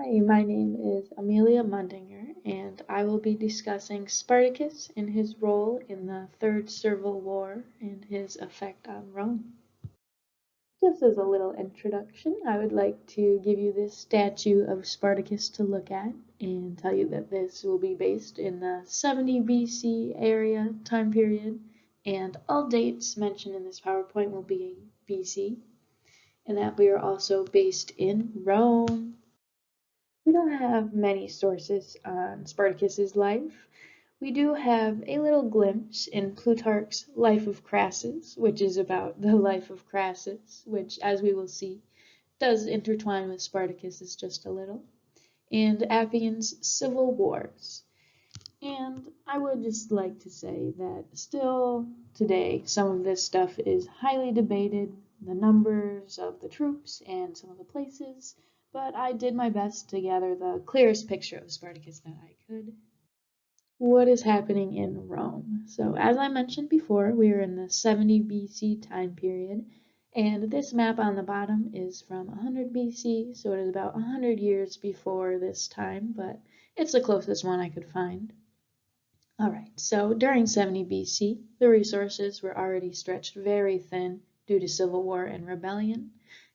Hi, my name is Amelia Mundinger, and I will be discussing Spartacus and his role in the Third Servile War and his effect on Rome. Just as a little introduction, I would like to give you this statue of Spartacus to look at and tell you that this will be based in the 70 BC area time period, and all dates mentioned in this PowerPoint will be BC, and that we are also based in Rome. We don't have many sources on Spartacus's life. We do have a little glimpse in Plutarch's Life of Crassus, which is about the life of Crassus, which, as we will see, does intertwine with Spartacus's just a little, and Appian's Civil Wars. And I would just like to say that still today, some of this stuff is highly debated, the numbers of the troops and some of the places, but I did my best to gather the clearest picture of Spartacus that I could. What is happening in Rome? So as I mentioned before, we are in the 70 BC time period, and this map on the bottom is from 100 BC, so it is about 100 years before this time, but it's the closest one I could find. Alright, so during 70 BC, the resources were already stretched very thin due to civil war and rebellion,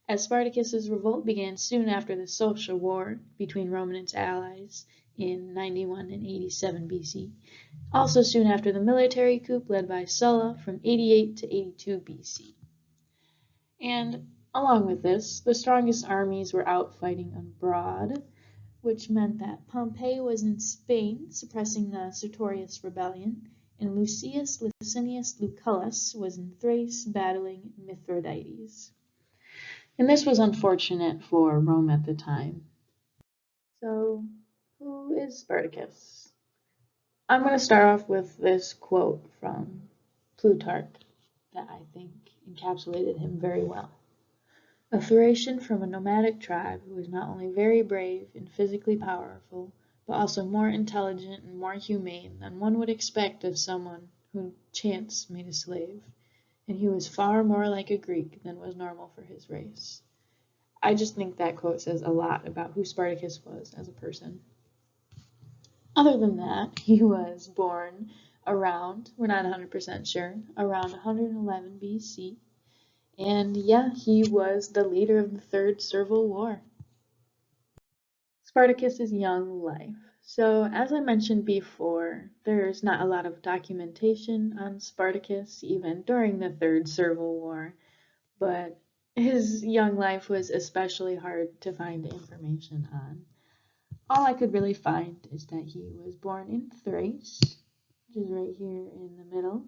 as Spartacus's revolt began soon after the social war between Rome and its allies in 91 and 87 BC, also soon after the military coup led by Sulla from 88 to 82 BC. And along with this, the strongest armies were out fighting abroad, which meant that Pompey was in Spain suppressing the Sertorius rebellion, and Lucius Licinius Lucullus was in Thrace battling Mithridates. And this was unfortunate for Rome at the time. So, who is Spartacus? I'm going to start off with this quote from Plutarch that I think encapsulated him very well. A Thracian from a nomadic tribe who was not only very brave and physically powerful, but also more intelligent and more humane than one would expect of someone whom chance made a slave, and he was far more like a Greek than was normal for his race. I just think that quote says a lot about who Spartacus was as a person. Other than that, he was born around, we're not 100% sure, around 111 BC. And yeah, he was the leader of the Third Servile War. Spartacus's young life. So as I mentioned before, there's not a lot of documentation on Spartacus even during the Third Servile War, but his young life was especially hard to find information on. All I could really find is that he was born in Thrace, which is right here in the middle,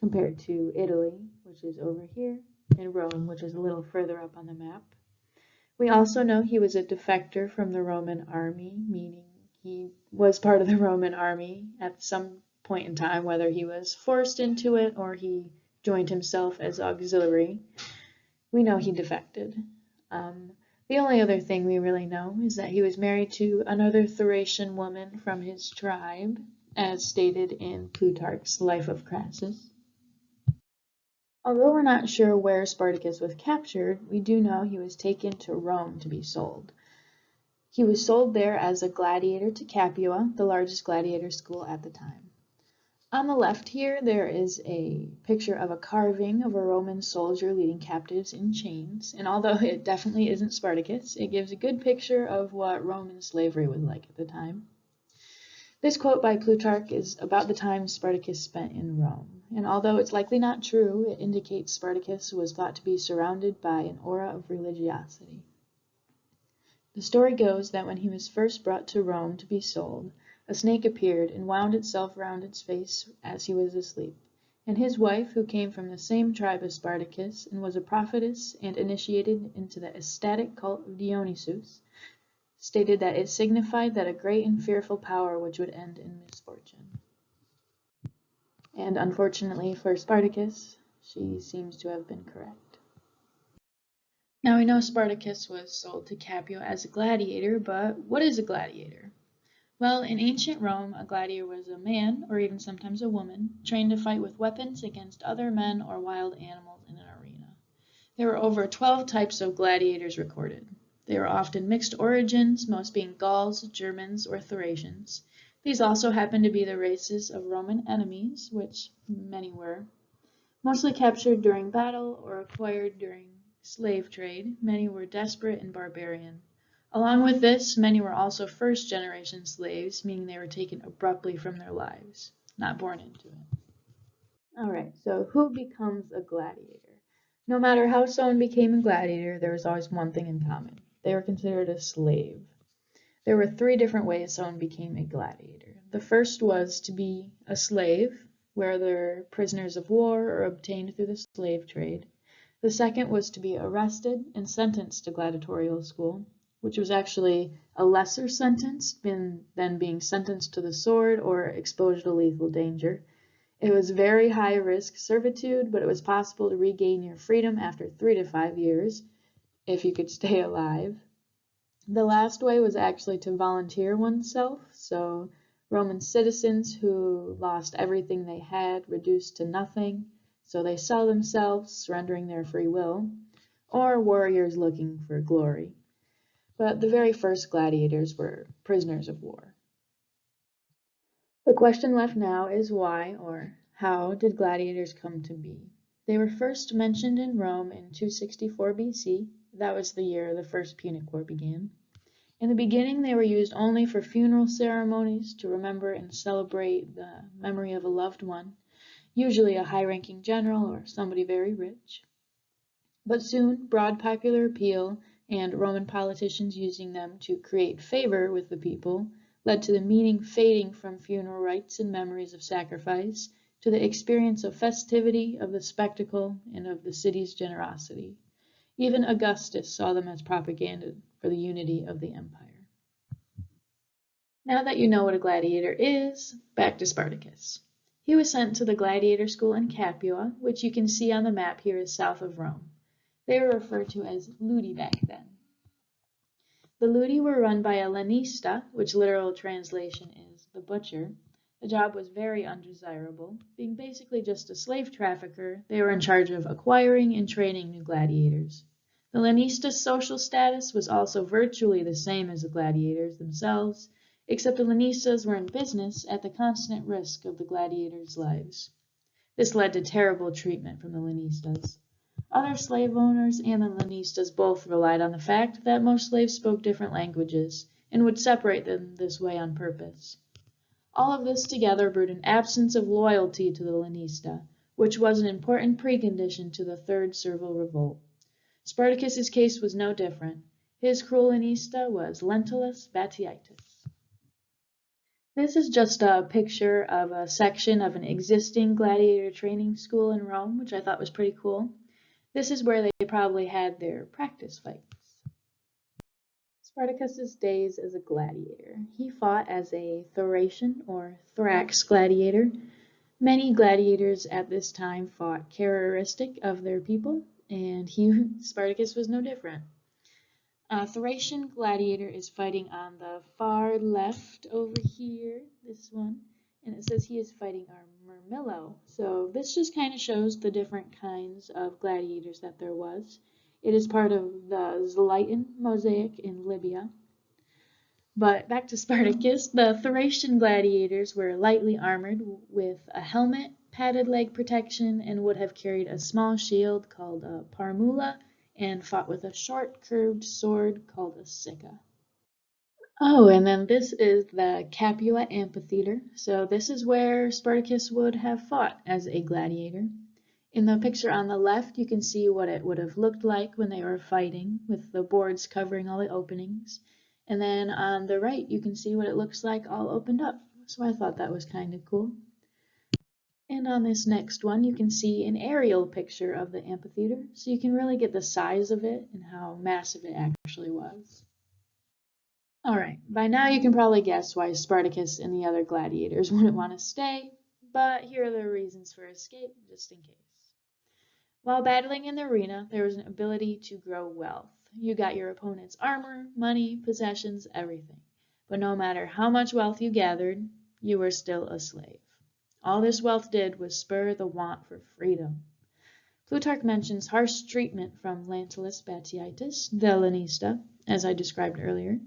compared to Italy, which is over here, and Rome, which is a little further up on the map. We also know he was a defector from the Roman army, meaning he was part of the Roman army at some point in time, whether he was forced into it or he joined himself as auxiliary. We know he defected. The only other thing we really know is that he was married to another Thracian woman from his tribe, as stated in Plutarch's Life of Crassus. Although we're not sure where Spartacus was captured, we do know he was taken to Rome to be sold. He was sold there as a gladiator to Capua, the largest gladiator school at the time. On the left here, there is a picture of a carving of a Roman soldier leading captives in chains, and although it definitely isn't Spartacus, it gives a good picture of what Roman slavery was like at the time. This quote by Plutarch is about the time Spartacus spent in Rome, and although it's likely not true, it indicates Spartacus was thought to be surrounded by an aura of religiosity. The story goes that when he was first brought to Rome to be sold, a snake appeared and wound itself round its face as he was asleep, and his wife, who came from the same tribe as Spartacus and was a prophetess and initiated into the ecstatic cult of Dionysus, stated that it signified that a great and fearful power which would end in misfortune. And unfortunately for Spartacus, she seems to have been correct. Now we know Spartacus was sold to Capua as a gladiator, but what is a gladiator? Well, in ancient Rome, a gladiator was a man, or even sometimes a woman, trained to fight with weapons against other men or wild animals in an arena. There were over 12 types of gladiators recorded. They were often mixed origins, most being Gauls, Germans, or Thracians. These also happened to be the races of Roman enemies, which many were, mostly captured during battle or acquired during slave trade. Many were desperate and barbarian. Along with this, many were also first-generation slaves, meaning they were taken abruptly from their lives, not born into it. All right, so who becomes a gladiator? No matter how someone became a gladiator, there was always one thing in common. They were considered a slave. There were three different ways someone became a gladiator. The first was to be a slave, where they're prisoners of war or obtained through the slave trade. The second was to be arrested and sentenced to gladiatorial school, which was actually a lesser sentence than being sentenced to the sword or exposure to lethal danger. It was very high risk servitude, but it was possible to regain your freedom after 3 to 5 years, if you could stay alive. The last way was actually to volunteer oneself, so Roman citizens who lost everything they had reduced to nothing, so they sell themselves, surrendering their free will, or warriors looking for glory. But the very first gladiators were prisoners of war. The question left now is why, or how, did gladiators come to be? They were first mentioned in Rome in 264 BC. That was the year the First Punic War began. In the beginning, they were used only for funeral ceremonies to remember and celebrate the memory of a loved one, usually a high-ranking general or somebody very rich. But soon, broad popular appeal and Roman politicians using them to create favor with the people led to the meaning fading from funeral rites and memories of sacrifice to the experience of festivity, of the spectacle, and of the city's generosity. Even Augustus saw them as propaganda for the unity of the empire. Now that you know what a gladiator is, back to Spartacus. He was sent to the gladiator school in Capua, which you can see on the map here is south of Rome. They were referred to as ludi back then. The ludi were run by a lanista, which literal translation is the butcher. The job was very undesirable. Being basically just a slave trafficker, they were in charge of acquiring and training new gladiators. The lanista's social status was also virtually the same as the gladiators themselves, except the lanistas were in business at the constant risk of the gladiators' lives. This led to terrible treatment from the lanistas. Other slave owners and the lanistas both relied on the fact that most slaves spoke different languages and would separate them this way on purpose. All of this together brewed an absence of loyalty to the lanista, which was an important precondition to the Third Servile Revolt. Spartacus's case was no different. His cruel lanista was Lentulus Vatiatus. This is just a picture of a section of an existing gladiator training school in Rome, which I thought was pretty cool. This is where they probably had their practice fights. Spartacus's days as a gladiator. He fought as a Thracian or Thrax gladiator. Many gladiators at this time fought characteristic of their people, and Spartacus was no different. A Thracian gladiator is fighting on the far left over here, this one, and it says he is fighting our Murmillo. So this just kind of shows the different kinds of gladiators that there was. It is part of the Zlatian mosaic in Libya. But back to Spartacus, the Thracian gladiators were lightly armored with a helmet, padded leg protection, and would have carried a small shield called a parmula, and fought with a short curved sword called a sicca. Oh, and then this is the Capua Amphitheater. So this is where Spartacus would have fought as a gladiator. In the picture on the left, you can see what it would have looked like when they were fighting, with the boards covering all the openings. And then on the right, you can see what it looks like all opened up. So I thought that was kind of cool. And on this next one, you can see an aerial picture of the amphitheater, so you can really get the size of it and how massive it actually was. All right, by now you can probably guess why Spartacus and the other gladiators wouldn't want to stay, but here are the reasons for escape, just in case. While battling in the arena, there was an ability to grow wealth. You got your opponent's armor, money, possessions, everything. But no matter how much wealth you gathered, you were still a slave. All this wealth did was spur the want for freedom. Plutarch mentions harsh treatment from Lentulus Batiitus, the Hellenista, as I described earlier.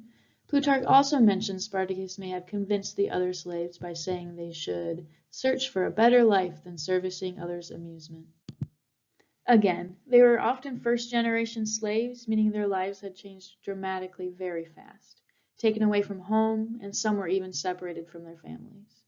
Plutarch also mentions Spartacus may have convinced the other slaves by saying they should search for a better life than servicing others' amusement. Again, they were often first-generation slaves, meaning their lives had changed dramatically very fast, taken away from home, and some were even separated from their families.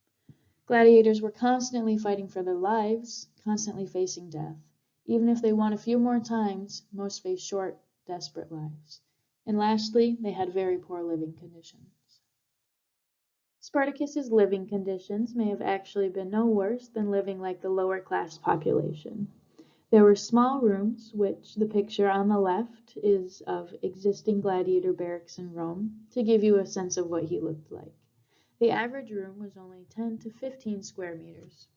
Gladiators were constantly fighting for their lives, constantly facing death. Even if they won a few more times, most faced short, desperate lives. And lastly, they had very poor living conditions. Spartacus's living conditions may have actually been no worse than living like the lower class population. There were small rooms, which the picture on the left is of existing gladiator barracks in Rome, to give you a sense of what he looked like. The average room was only 10 to 15 square meters.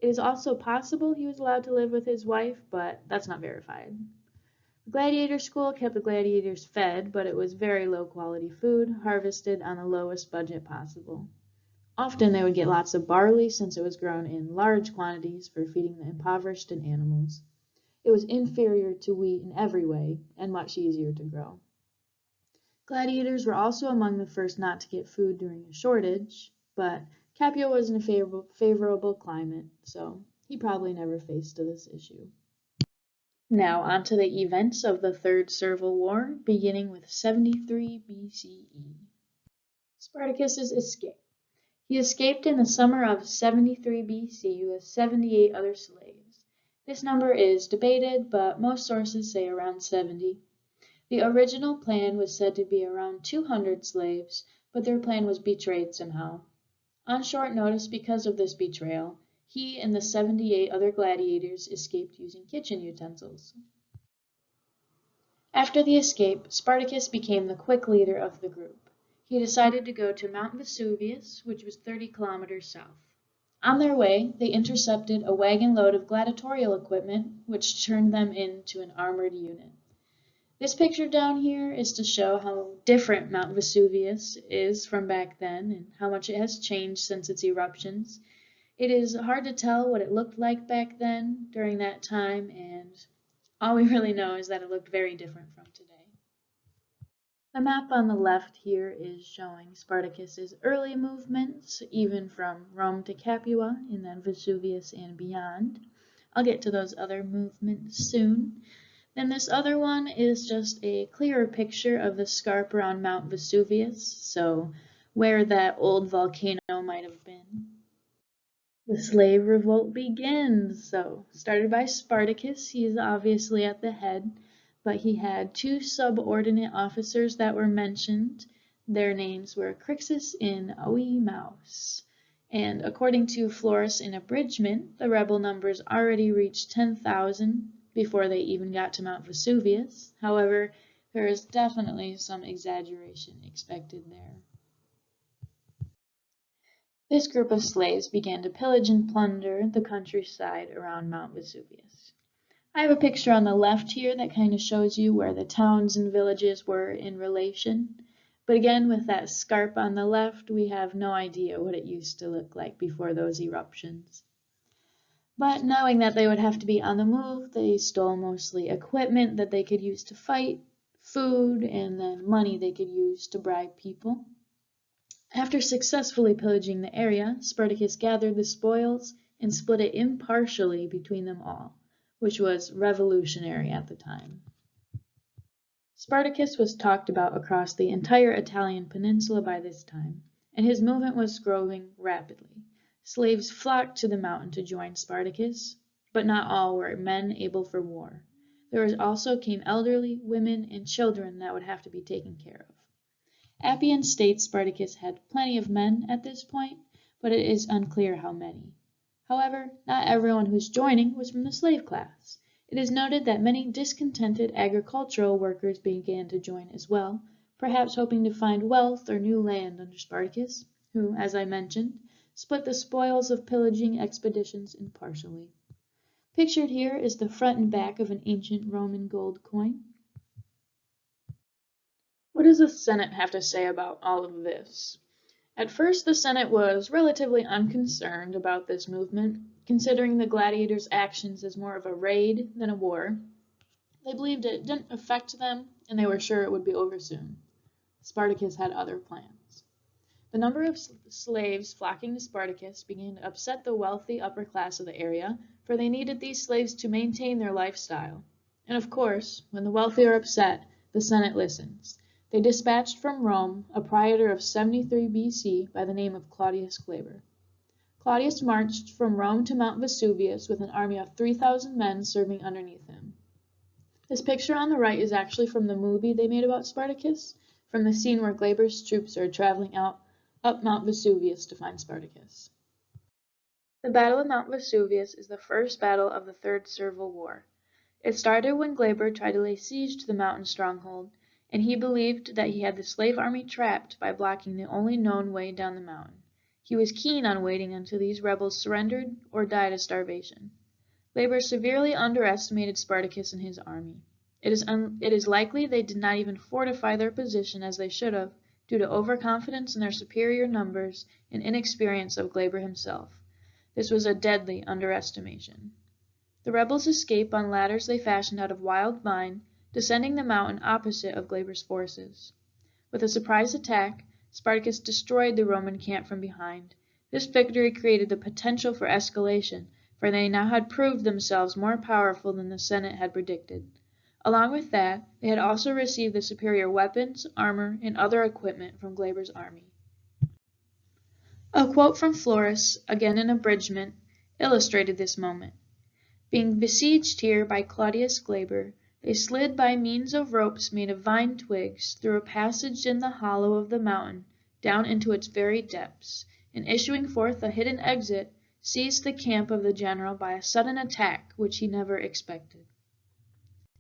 It is also possible he was allowed to live with his wife, but that's not verified. The gladiator school kept the gladiators fed, but it was very low quality food, harvested on the lowest budget possible. Often they would get lots of barley since it was grown in large quantities for feeding the impoverished and animals. It was inferior to wheat in every way and much easier to grow. Gladiators were also among the first not to get food during a shortage, but Capua was in a favorable climate, so he probably never faced this issue. Now on to the events of the Third Servile War, beginning with 73 BCE. Spartacus's escape. He escaped in the summer of 73 BC with 78 other slaves. This number is debated, but most sources say around 70. The original plan was said to be around 200 slaves, but their plan was betrayed somehow. On short notice because of this betrayal, he and the 78 other gladiators escaped using kitchen utensils. After the escape, Spartacus became the quick leader of the group. He decided to go to Mount Vesuvius, which was 30 kilometers south. On their way, they intercepted a wagon load of gladiatorial equipment, which turned them into an armored unit. This picture down here is to show how different Mount Vesuvius is from back then and how much it has changed since its eruptions. It is hard to tell what it looked like back then during that time, and all we really know is that it looked very different from today. The map on the left here is showing Spartacus's early movements, even from Rome to Capua and then Vesuvius and beyond. I'll get to those other movements soon. Then this other one is just a clearer picture of the scarp around Mount Vesuvius, so where that old volcano might have been. The slave revolt begins. So, started by Spartacus, he is obviously at the head, but he had two subordinate officers that were mentioned. Their names were Crixus and Oeamus. And according to Florus in Abridgment, the rebel numbers already reached 10,000 before they even got to Mount Vesuvius. However, there is definitely some exaggeration expected there. This group of slaves began to pillage and plunder the countryside around Mount Vesuvius. I have a picture on the left here that kind of shows you where the towns and villages were in relation. But again, with that scarp on the left, we have no idea what it used to look like before those eruptions. But knowing that they would have to be on the move, they stole mostly equipment that they could use to fight, food, and then money they could use to bribe people. After successfully pillaging the area, Spartacus gathered the spoils and split it impartially between them all, which was revolutionary at the time. Spartacus was talked about across the entire Italian peninsula by this time, and his movement was growing rapidly. Slaves flocked to the mountain to join Spartacus, but not all were men able for war. There also came elderly, women, and children that would have to be taken care of. Appian states Spartacus had plenty of men at this point, but it is unclear how many. However, not everyone who's joining was from the slave class. It is noted that many discontented agricultural workers began to join as well, perhaps hoping to find wealth or new land under Spartacus, who, as I mentioned, split the spoils of pillaging expeditions impartially. Pictured here is the front and back of an ancient Roman gold coin. What does the Senate have to say about all of this? At first, the Senate was relatively unconcerned about this movement, considering the gladiators' actions as more of a raid than a war. They believed it didn't affect them, and they were sure it would be over soon. Spartacus had other plans. The number of slaves flocking to Spartacus began to upset the wealthy upper class of the area, for they needed these slaves to maintain their lifestyle. And of course, when the wealthy are upset, the Senate listens. They dispatched from Rome a praetor of 73 BC by the name of Claudius Glaber. Claudius marched from Rome to Mount Vesuvius with an army of 3,000 men serving underneath him. This picture on the right is actually from the movie they made about Spartacus, from the scene where Glaber's troops are traveling up Mount Vesuvius to find Spartacus. The Battle of Mount Vesuvius is the first battle of the Third Servile War. It started when Glaber tried to lay siege to the mountain stronghold, and he believed that he had the slave army trapped by blocking the only known way down the mountain. He was keen on waiting until these rebels surrendered or died of starvation. Glaber severely underestimated Spartacus and his army. It is likely they did not even fortify their position as they should have, due to overconfidence in their superior numbers and inexperience of Glaber himself. This was a deadly underestimation. The rebels escaped on ladders they fashioned out of wild vine, descending the mountain opposite of Glaber's forces. With a surprise attack, Spartacus destroyed the Roman camp from behind. This victory created the potential for escalation, for they now had proved themselves more powerful than the Senate had predicted. Along with that, they had also received the superior weapons, armor, and other equipment from Glaber's army. A quote from Florus, again an abridgment, illustrated this moment. Being besieged here by Claudius Glaber, they slid by means of ropes made of vine twigs through a passage in the hollow of the mountain down into its very depths, and issuing forth a hidden exit, seized the camp of the general by a sudden attack which he never expected.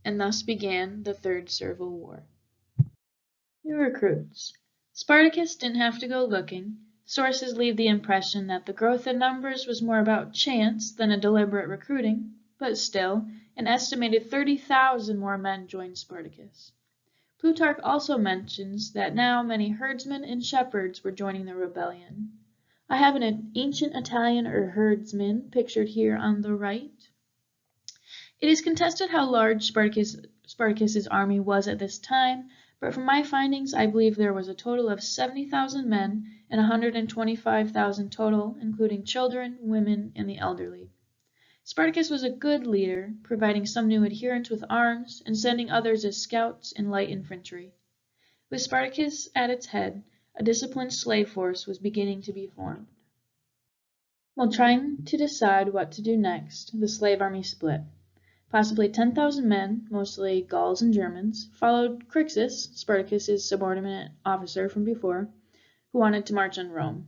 And thus began the Third Servile War. New recruits. Spartacus didn't have to go looking. Sources leave the impression that the growth in numbers was more about chance than a deliberate recruiting, but still, an estimated 30,000 more men joined Spartacus. Plutarch also mentions that now many herdsmen and shepherds were joining the rebellion. I have an ancient Italian herdsman pictured here on the right. It is contested how large Spartacus's army was at this time, but from my findings I believe there was a total of 70,000 men and 125,000 total, including children, women, and the elderly. Spartacus was a good leader, providing some new adherents with arms and sending others as scouts and light infantry. With Spartacus at its head, a disciplined slave force was beginning to be formed. While trying to decide what to do next, the slave army split. Possibly 10,000 men, mostly Gauls and Germans, followed Crixus, Spartacus's subordinate officer from before, who wanted to march on Rome.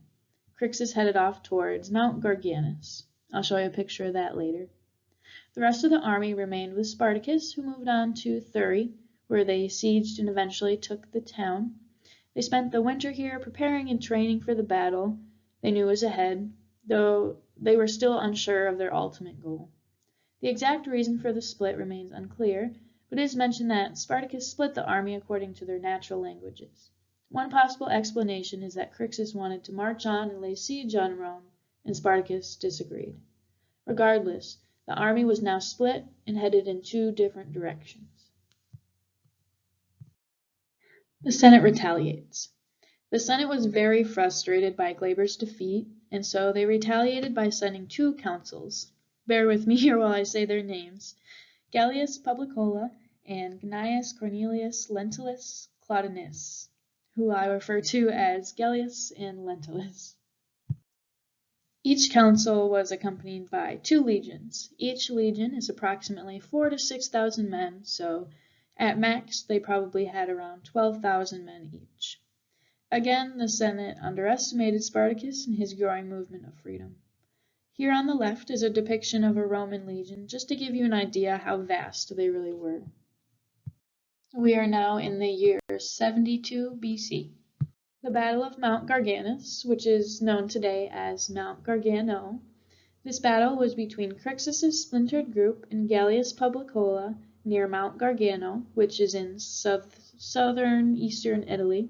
Crixus headed off towards Mount Garganus. I'll show you a picture of that later. The rest of the army remained with Spartacus, who moved on to Thurii, where they sieged and eventually took the town. They spent the winter here preparing and training for the battle they knew was ahead, though they were still unsure of their ultimate goal. The exact reason for the split remains unclear, but it is mentioned that Spartacus split the army according to their natural languages. One possible explanation is that Crixus wanted to march on and lay siege on Rome, and Spartacus disagreed. Regardless, the army was now split and headed in two different directions. The Senate retaliates. The Senate was very frustrated by Glaber's defeat, and so they retaliated by sending two consuls. Bear with me here while I say their names. Gallius Publicola and Gnaeus Cornelius Lentulus Claudinus, who I refer to as Gallius and Lentulus. Each consul was accompanied by 2 legions. Each legion is approximately 4,000 to 6,000 men, so at max they probably had around 12,000 men each. Again, the Senate underestimated Spartacus and his growing movement of freedom. Here on the left is a depiction of a Roman legion, just to give you an idea how vast they really were. We are now in the year 72 BC. The Battle of Mount Garganus, which is known today as Mount Gargano. This battle was between Crixus's splintered group and Gallius Publicola near Mount Gargano, which is in southern eastern Italy.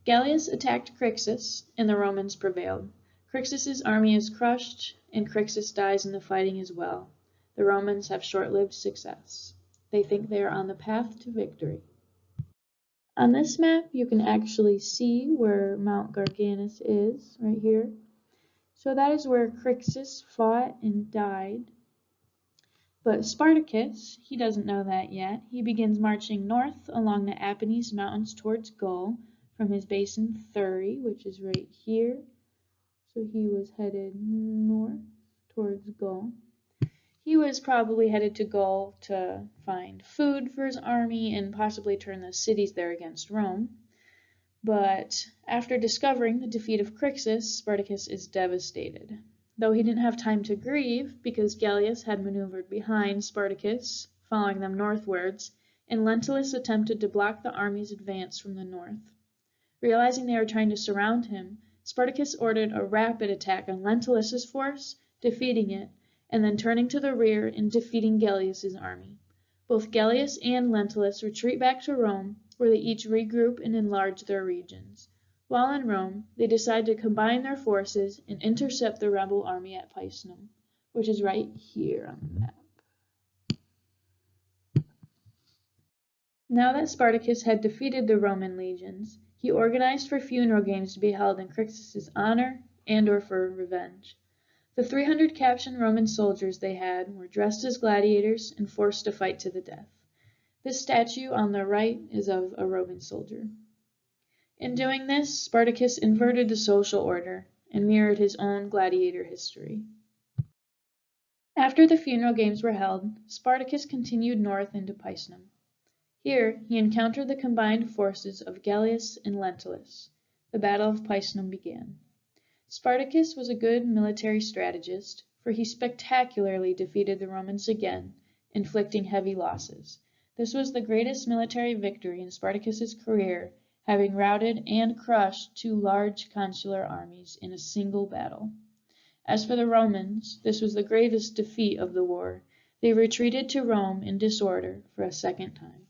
Gallius attacked Crixus, and the Romans prevailed. Crixus's army is crushed, and Crixus dies in the fighting as well. The Romans have short-lived success. They think they are on the path to victory. On this map, you can actually see where Mount Garganus is, right here. So that is where Crixus fought and died. But Spartacus, he doesn't know that yet. He begins marching north along the Apennines Mountains towards Gaul from his base in Thurii, which is right here. So he was headed north towards Gaul. He was probably headed to Gaul to find food for his army and possibly turn the cities there against Rome. But after discovering the defeat of Crixus, Spartacus is devastated. Though he didn't have time to grieve because Gallius had maneuvered behind Spartacus, following them northwards, and Lentulus attempted to block the army's advance from the north. Realizing they were trying to surround him, Spartacus ordered a rapid attack on Lentulus's force, defeating it, and then turning to the rear and defeating Gallius's army. Both Gallius and Lentulus retreat back to Rome, where they each regroup and enlarge their regions. While in Rome, they decide to combine their forces and intercept the rebel army at Picenum, which is right here on the map. Now that Spartacus had defeated the Roman legions, he organized for funeral games to be held in Crixus's honor and/or for revenge. The 300 captured Roman soldiers they had were dressed as gladiators and forced to fight to the death. This statue on the right is of a Roman soldier. In doing this, Spartacus inverted the social order and mirrored his own gladiator history. After the funeral games were held, Spartacus continued north into Picenum. Here, he encountered the combined forces of Gallius and Lentulus. The Battle of Picenum began. Spartacus was a good military strategist, for he spectacularly defeated the Romans again, inflicting heavy losses. This was the greatest military victory in Spartacus's career, having routed and crushed two large consular armies in a single battle. As for the Romans, this was the gravest defeat of the war. They retreated to Rome in disorder for a second time.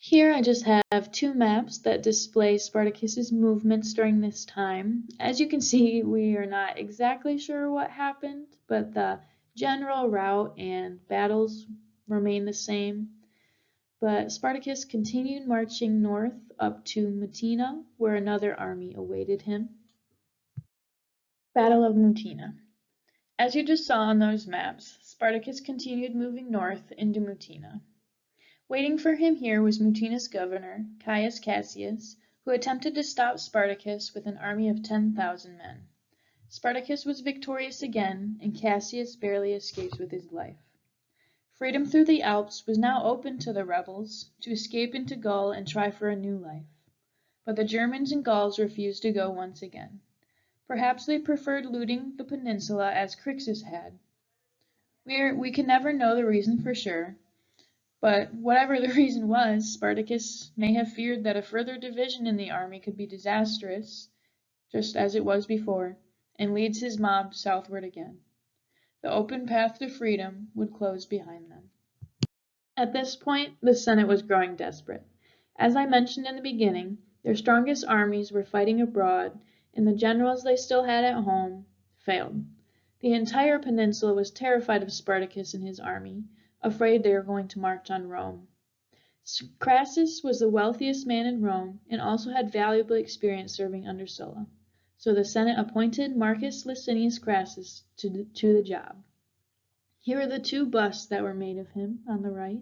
Here I just have two maps that display Spartacus's movements during this time. As you can see, we are not exactly sure what happened, but the general route and battles remain the same. But Spartacus continued marching north up to Mutina, where another army awaited him. Battle of Mutina. As you just saw on those maps, Spartacus continued moving north into Mutina. Waiting for him here was Mutina's governor, Caius Cassius, who attempted to stop Spartacus with an army of 10,000 men. Spartacus was victorious again, and Cassius barely escapes with his life. Freedom through the Alps was now open to the rebels to escape into Gaul and try for a new life. But the Germans and Gauls refused to go once again. Perhaps they preferred looting the peninsula as Crixus had. We can never know the reason for sure. But whatever the reason was, Spartacus may have feared that a further division in the army could be disastrous, just as it was before, and leads his mob southward again. The open path to freedom would close behind them. At this point, the Senate was growing desperate. As I mentioned in the beginning, their strongest armies were fighting abroad, and the generals they still had at home failed. The entire peninsula was terrified of Spartacus and his army, afraid they were going to march on Rome. Crassus was the wealthiest man in Rome and also had valuable experience serving under Sulla. So the Senate appointed Marcus Licinius Crassus to the job. Here are the two busts that were made of him on the right.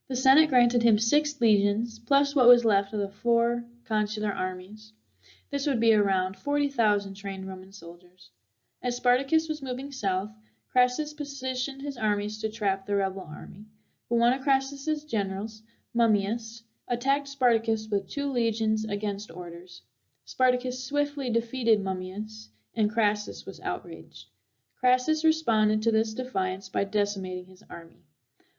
The Senate granted him 6 legions, plus what was left of the 4 consular armies. This would be around 40,000 trained Roman soldiers. As Spartacus was moving south, Crassus positioned his armies to trap the rebel army. But one of Crassus's generals, Mummius, attacked Spartacus with 2 legions against orders. Spartacus swiftly defeated Mummius, and Crassus was outraged. Crassus responded to this defiance by decimating his army.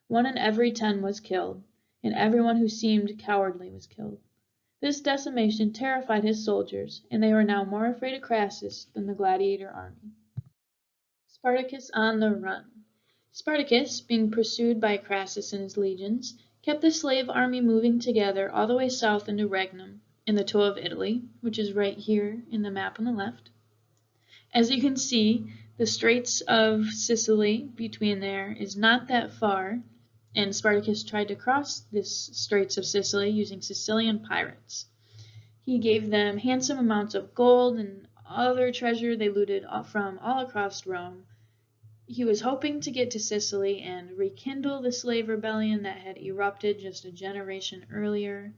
1 in every 10 was killed, and everyone who seemed cowardly was killed. This decimation terrified his soldiers, and they were now more afraid of Crassus than the gladiator army. Spartacus on the run. Spartacus, being pursued by Crassus and his legions, kept the slave army moving together all the way south into Regnum, in the toe of Italy, which is right here in the map on the left. As you can see, the Straits of Sicily between there is not that far, and Spartacus tried to cross this Straits of Sicily using Sicilian pirates. He gave them handsome amounts of gold and other treasure they looted from all across Rome. He was hoping to get to Sicily and rekindle the slave rebellion that had erupted just a generation earlier.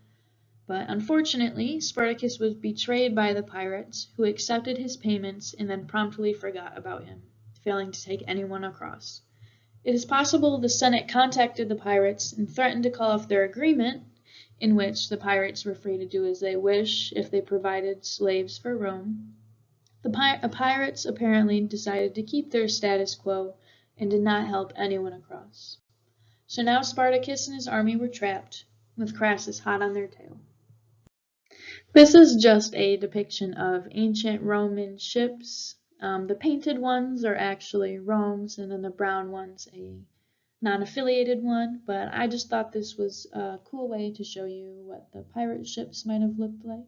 But unfortunately, Spartacus was betrayed by the pirates, who accepted his payments and then promptly forgot about him, failing to take anyone across. It is possible the Senate contacted the pirates and threatened to call off their agreement, in which the pirates were free to do as they wish if they provided slaves for Rome. The pirates apparently decided to keep their status quo and did not help anyone across. So now Spartacus and his army were trapped, with Crassus hot on their tail. This is just a depiction of ancient Roman ships. The painted ones are actually Rome's, and then the brown one's a non-affiliated one, but I just thought this was a cool way to show you what the pirate ships might have looked like.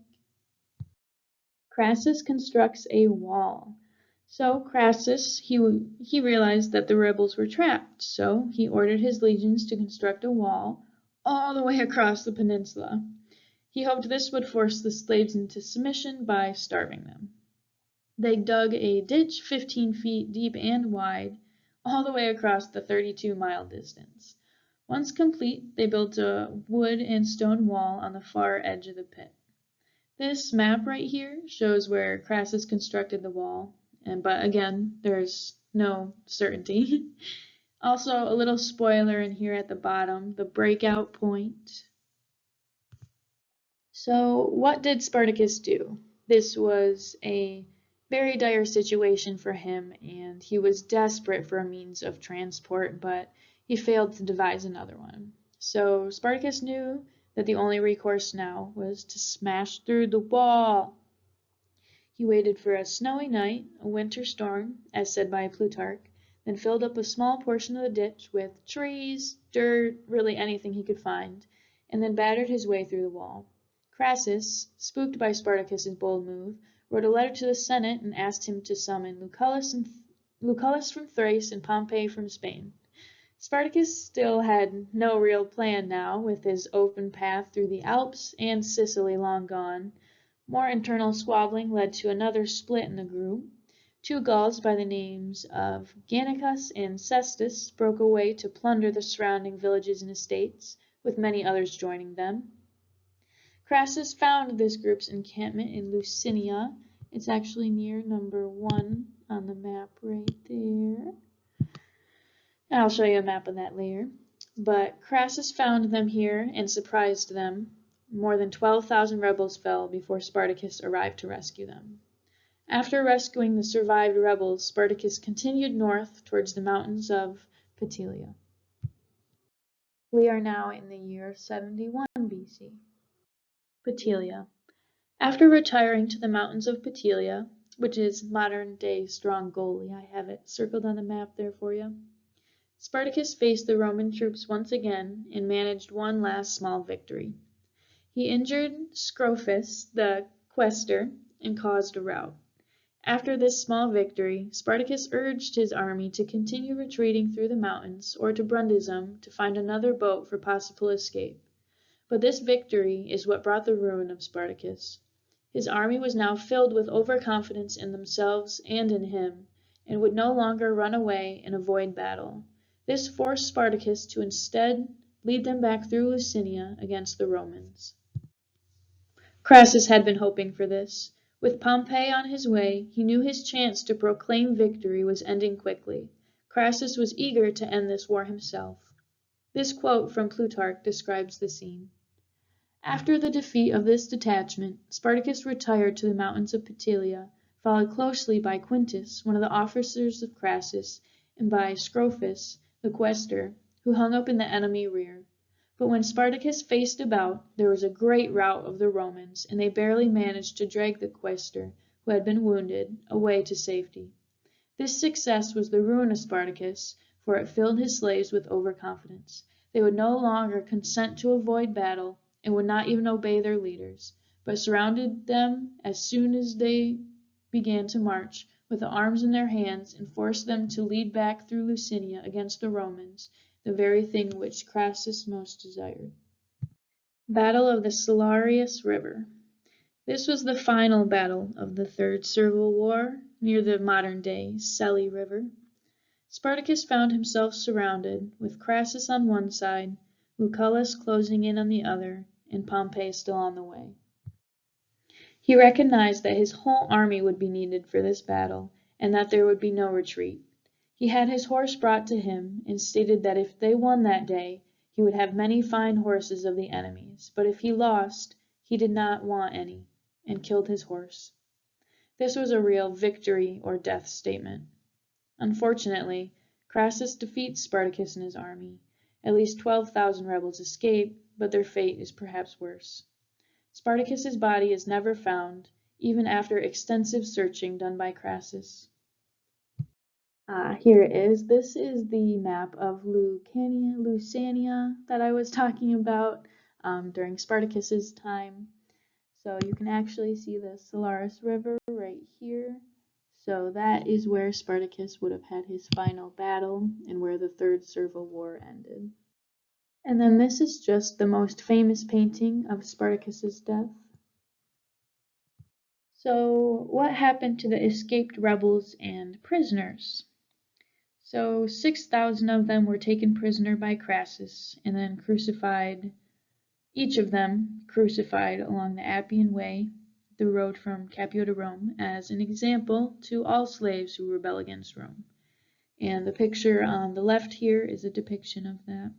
Crassus constructs a wall. So Crassus, he realized that the rebels were trapped, so he ordered his legions to construct a wall all the way across the peninsula. He hoped this would force the slaves into submission by starving them. They dug a ditch 15 feet deep and wide, all the way across the 32-mile distance. Once complete, they built a wood and stone wall on the far edge of the pit. This map right here shows where Crassus constructed the wall, but again, there's no certainty. Also, a little spoiler in here at the bottom, the breakout point. So what did Spartacus do? This was a very dire situation for him, and he was desperate for a means of transport, but he failed to devise another one. So Spartacus knew that the only recourse now was to smash through the wall. He waited for a snowy night, a winter storm, as said by Plutarch, then filled up a small portion of the ditch with trees, dirt, really anything he could find, and then battered his way through the wall. Crassus, spooked by Spartacus's bold move, wrote a letter to the Senate and asked him to summon Lucullus from Thrace and Pompey from Spain. Spartacus still had no real plan now, with his open path through the Alps and Sicily long gone. More internal squabbling led to another split in the group. Two Gauls by the names of Gannicus and Cestus broke away to plunder the surrounding villages and estates, with many others joining them. Crassus found this group's encampment in Lucinia. It's actually near number 1 on the map right there. And I'll show you a map of that later. But Crassus found them here and surprised them. More than 12,000 rebels fell before Spartacus arrived to rescue them. After rescuing the survived rebels, Spartacus continued north towards the mountains of Petelia. We are now in the year 71 BC. Petelia. After retiring to the mountains of Petelia, which is modern-day Strongoli, I have it circled on the map there for you, Spartacus faced the Roman troops once again and managed one last small victory. He injured Scrophus, the quaestor, and caused a rout. After this small victory, Spartacus urged his army to continue retreating through the mountains or to Brundisium to find another boat for possible escape. But this victory is what brought the ruin of Spartacus. His army was now filled with overconfidence in themselves and in him, and would no longer run away and avoid battle. This forced Spartacus to instead lead them back through Lucinia against the Romans. Crassus had been hoping for this. With Pompey on his way, he knew his chance to proclaim victory was ending quickly. Crassus was eager to end this war himself. This quote from Plutarch describes the scene. After the defeat of this detachment, Spartacus retired to the mountains of Petelia, followed closely by Quintus, one of the officers of Crassus, and by Scrophus, the quaestor, who hung up in the enemy rear. But when Spartacus faced about, there was a great rout of the Romans, and they barely managed to drag the quaestor, who had been wounded, away to safety. This success was the ruin of Spartacus, for it filled his slaves with overconfidence. They would no longer consent to avoid battle, and would not even obey their leaders, but surrounded them as soon as they began to march, with the arms in their hands, and forced them to lead back through Lucinia against the Romans, the very thing which Crassus most desired. Battle of the Salarius River. This was the final battle of the Third Servile War, near the modern-day Selly River. Spartacus found himself surrounded, with Crassus on one side, Lucullus closing in on the other, and Pompey still on the way. He recognized that his whole army would be needed for this battle, and that there would be no retreat. He had his horse brought to him, and stated that if they won that day, he would have many fine horses of the enemy's, but if he lost, he did not want any, and killed his horse. This was a real victory or death statement. Unfortunately, Crassus defeats Spartacus and his army. At least 12,000 rebels escape, but their fate is perhaps worse. Spartacus's body is never found, even after extensive searching done by Crassus. Here it is. This is the map of Lucania that I was talking about during Spartacus's time. So you can actually see the Salaris River right here. So that is where Spartacus would have had his final battle and where the Third Servile War ended. And then this is just the most famous painting of Spartacus's death. So what happened to the escaped rebels and prisoners? So 6,000 of them were taken prisoner by Crassus and then crucified, each of them crucified along the Appian Way, the road from Capua to Rome, as an example to all slaves who rebel against Rome. And the picture on the left here is a depiction of that.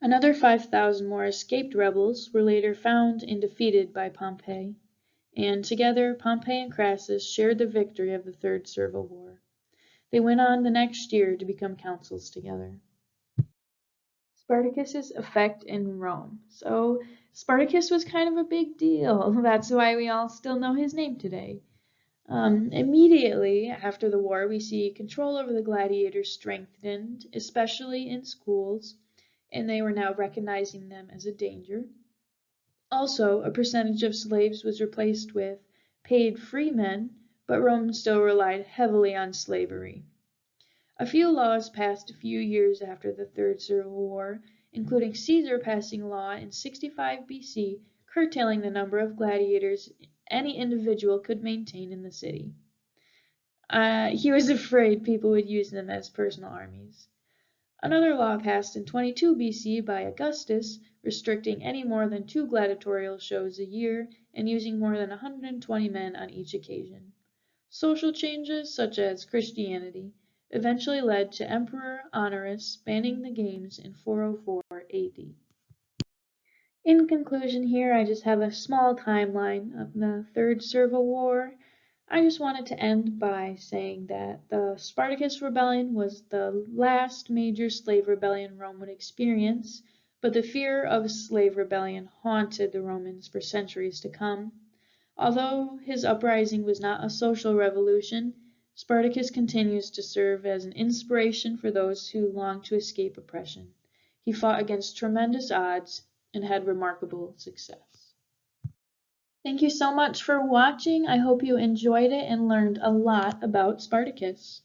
Another 5,000 more escaped rebels were later found and defeated by Pompey, and together Pompey and Crassus shared the victory of the Third Servile War. They went on the next year to become consuls together. Spartacus's effect in Rome. So Spartacus was kind of a big deal. That's why we all still know his name today. Immediately after the war, we see control over the gladiators strengthened, especially in schools, and they were now recognizing them as a danger. Also, a percentage of slaves was replaced with paid free men, but Rome still relied heavily on slavery. A few laws passed a few years after the Third Servile War, including Caesar passing a law in 65 BC curtailing the number of gladiators any individual could maintain in the city. He was afraid people would use them as personal armies. Another law passed in 22 BC by Augustus, restricting any more than 2 gladiatorial shows a year and using more than 120 men on each occasion. Social changes, such as Christianity, eventually led to Emperor Honorius banning the games in 404 AD. In conclusion here, I just have a small timeline of the Third Servile War. I just wanted to end by saying that the Spartacus Rebellion was the last major slave rebellion Rome would experience, but the fear of slave rebellion haunted the Romans for centuries to come. Although his uprising was not a social revolution, Spartacus continues to serve as an inspiration for those who long to escape oppression. He fought against tremendous odds and had remarkable success. Thank you so much for watching. I hope you enjoyed it and learned a lot about Spartacus.